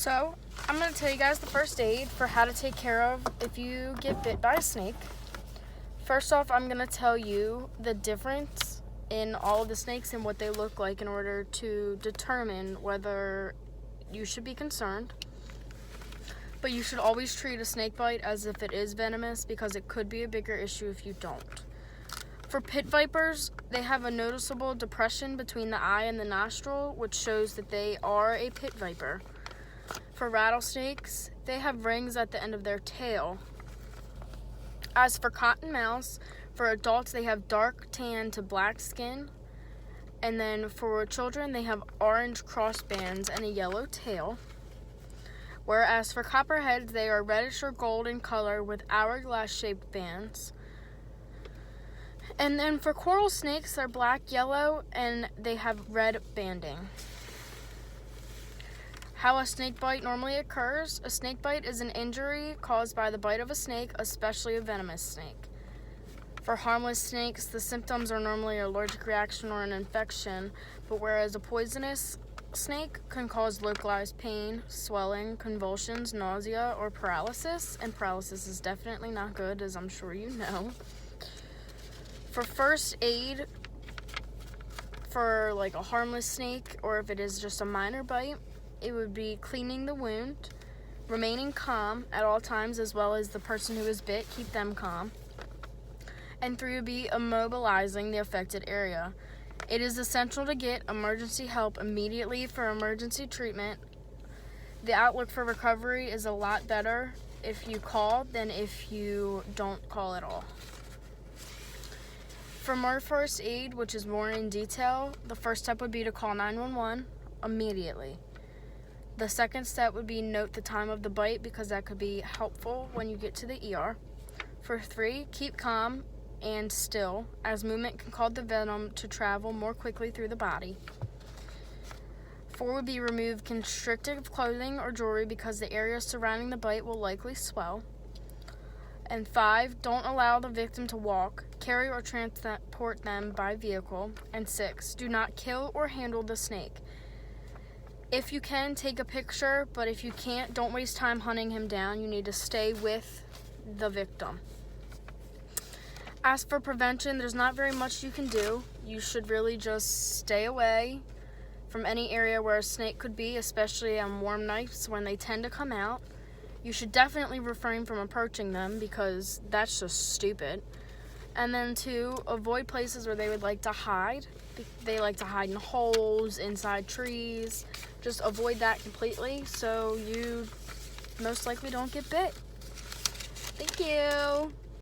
So, I'm going to tell you guys the first aid for how to take care of if you get bit by a snake. First off, I'm going to tell you the difference in all of the snakes and what they look like in order to determine whether you should be concerned. But you should always treat a snake bite as if it is venomous because it could be a bigger issue if you don't. For pit vipers, they have a noticeable depression between the eye and the nostril, which shows that they are a pit viper. For rattlesnakes, they have rings at the end of their tail. As for cottonmouths, for adults they have dark tan to black skin. And then for children, they have orange crossbands and a yellow tail. Whereas for copperheads, they are reddish or gold in color with hourglass-shaped bands. And then for coral snakes, they're black, yellow, and they have red banding. How a snake bite normally occurs. A snake bite is an injury caused by the bite of a snake, especially a venomous snake. For harmless snakes, the symptoms are normally an allergic reaction or an infection, but whereas a poisonous snake can cause localized pain, swelling, convulsions, nausea, or paralysis, and paralysis is definitely not good, as I'm sure you know. For first aid, for like a harmless snake, or if it is just a minor bite, it would be cleaning the wound, remaining calm at all times, as well as the person who is bit, keep them calm. And 3 would be immobilizing the affected area. It is essential to get emergency help immediately for emergency treatment. The outlook for recovery is a lot better if you call than if you don't call at all. For more first aid, which is more in detail, the first step would be to call 911 immediately. The second step would be note the time of the bite because that could be helpful when you get to the ER. For 3, keep calm and still, as movement can cause the venom to travel more quickly through the body. 4 would be remove constrictive clothing or jewelry because the area surrounding the bite will likely swell. And 5, don't allow the victim to walk, carry, or transport them by vehicle. And 6, do not kill or handle the snake. If you can, take a picture, but if you can't, don't waste time hunting him down. You need to stay with the victim. As for prevention, there's not very much you can do. You should really just stay away from any area where a snake could be, especially on warm nights when they tend to come out. You should definitely refrain from approaching them because that's just stupid. And then 2, avoid places where they would like to hide. They like to hide in holes, inside trees. Just avoid that completely so you most likely don't get bit. Thank you.